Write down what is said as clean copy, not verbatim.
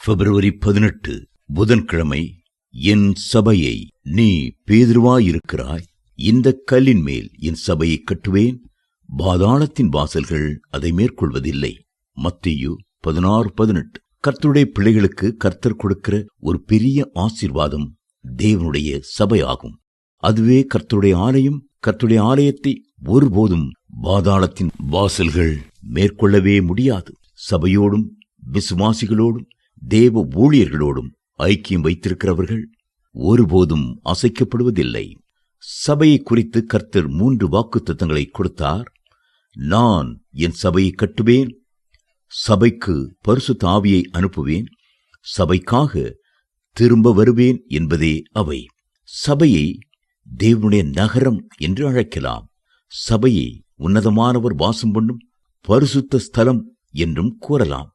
பிப்ரவரி 18 புதன்கிழமை. என் சபையை நீ பேதுருவாயிருக்கிறாய், இந்த கல்லின் மேல் என் சபையை கட்டுவேன், பாதாளத்தின் வாசல்கள் அதை மேற்கொள்வதில்லை. மத்தேயு 16:18. கர்த்தருடைய பிள்ளைகளுக்கு கர்த்தர் கொடுக்கிற ஒரு பெரிய ஆசீர்வாதம் தேவனுடைய சபையாகும். அதுவே கர்த்தருடைய ஆலயம். கர்த்தருடைய ஆலயத்தை ஒருபோதும் பாதாளத்தின் வாசல்கள் மேற்கொள்ளவே முடியாது. சபையோடும் விசுவாசிகளோடும் தேவ ஊழியர்களோடும் ஐக்கியம் வைத்திருக்கிறவர்கள் ஒருபோதும் அசைக்கப்படுவதில்லை. சபையை குறித்து கர்த்தர் 3 வாக்குத்தத்தங்களை கொடுத்தார். நான் என் சபையை கட்டுவேன், சபைக்கு பரிசுத்த ஆவியை அனுப்புவேன், சபைக்காக திரும்ப வருவேன் என்பதே அவை. சபையை தேவனுடைய நகரம் என்று அழைக்கலாம். சபையை உன்னதமானவர் வாசம் பண்ணும் பரிசுத்த ஸ்தலம் என்றும் கூறலாம்.